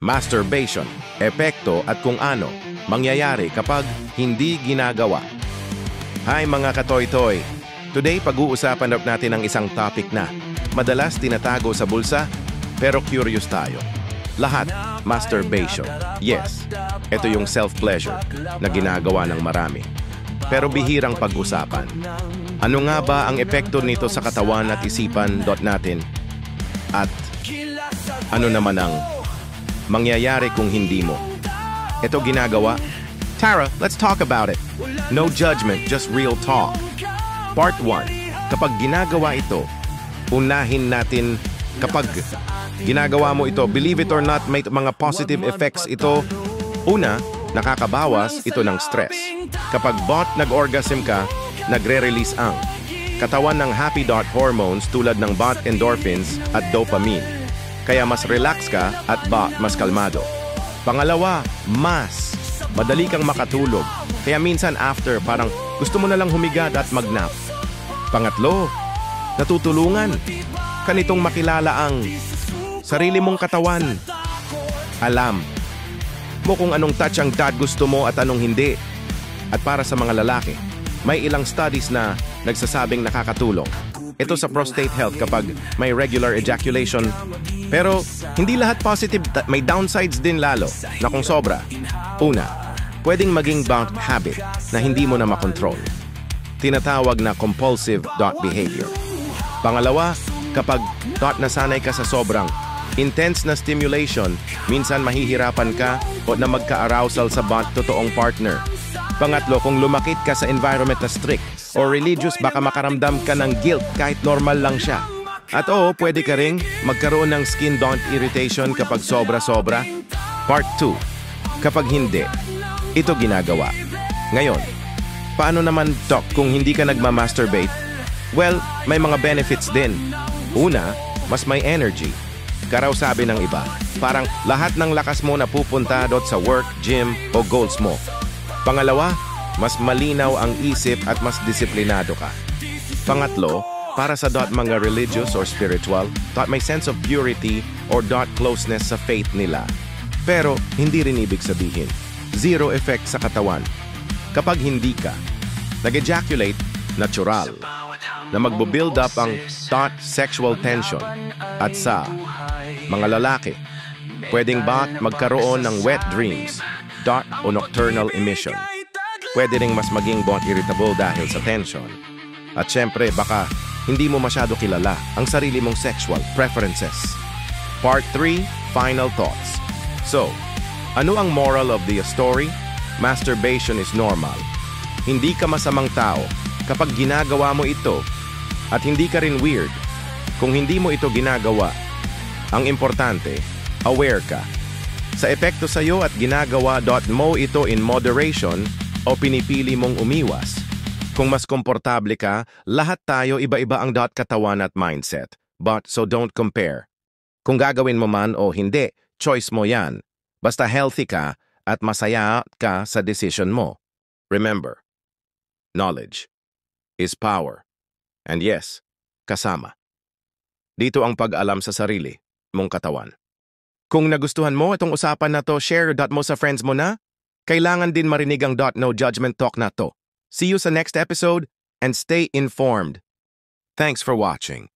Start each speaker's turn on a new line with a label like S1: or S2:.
S1: Masturbation, epekto at kung ano mangyayari kapag hindi ginagawa. Hi mga katoy-toy! Today pag-uusapan natin ang isang topic na madalas tinatago sa bulsa pero curious tayo. Lahat, masturbation. Yes, ito yung self-pleasure na ginagawa ng marami. Pero bihirang pag-usapan. Ano nga ba ang epekto nito sa katawan at isipan natin? At ano naman ang mangyayari kung hindi mo ito ginagawa? Tara, let's talk about it. No judgment, just real talk. Part 1. Kapag ginagawa ito, unahin natin kapag ginagawa mo ito, believe it or not, may mga positive effects ito. Una, nakakabawas ito ng stress. Kapag nag-orgasm ka, nagre-release ang katawan ng happy hormones tulad ng endorphins at dopamine. Kaya mas relax ka at mas kalmado. Pangalawa, mas madali kang makatulog. Kaya minsan after, parang gusto mo na lang humiga at mag-nap. Pangatlo, natutulungan ka nitong makilala ang sarili mong katawan. Alam mo kung anong touch ang gusto mo at anong hindi. At para sa mga lalaki, may ilang studies na nagsasabing nakakatulong. Ito sa prostate health kapag may regular ejaculation. Pero hindi lahat positive, may downsides din lalo na kung sobra. Una, pwedeng maging habit na hindi mo na makontrol. Tinatawag na compulsive behavior. Pangalawa, kapag nasanay ka sa sobrang intense na stimulation, minsan mahihirapan ka o na magka-arousal sa totoong partner. Pangatlo, kung lumakit ka sa environment na strict or religious, baka makaramdam ka ng guilt kahit normal lang siya. At pwede ka ring magkaroon ng skin irritation kapag sobra-sobra. Part 2. Kapag hindi, ito ginagawa. Ngayon, paano naman, Doc, kung hindi ka nagmamasturbate? Well, may mga benefits din. Una, mas may energy. Karaw sabi ng iba, parang lahat ng lakas mo na pupunta sa work, gym o goals mo. Pangalawa, mas malinaw ang isip at mas disiplinado ka. Pangatlo, para sa mga religious or spiritual, may sense of purity or closeness sa faith nila. Pero hindi rin ibig sabihin, zero effect sa katawan. Kapag hindi ka nag-ejaculate, natural na magbo-build up ang sexual tension. At sa mga lalaki, pwedeng magkaroon ng wet dreams, o nocturnal emission. Pwede ring mas maging irritable dahil sa tension. At syempre, baka hindi mo masyado kilala ang sarili mong sexual preferences. Part 3, final thoughts. So, ano ang moral of the story? Masturbation is normal. Hindi ka masamang tao kapag ginagawa mo ito at hindi ka rin weird kung hindi mo ito ginagawa. Ang importante, aware ka sa epekto sa iyo at ginagawa mo ito in moderation o pinipili mong umiwas. Kung mas komportable ka, lahat tayo iba-iba ang katawan at mindset. So don't compare. Kung gagawin mo man o hindi, choice mo yan. Basta healthy ka at masaya ka sa decision mo. Remember, knowledge is power. And yes, kasama dito ang pag-alam sa sarili mong katawan. Kung nagustuhan mo itong usapan na to, share mo sa friends mo na. Kailangan din marinig ang no judgment talk na to. See you sa next episode and stay informed. Thanks for watching.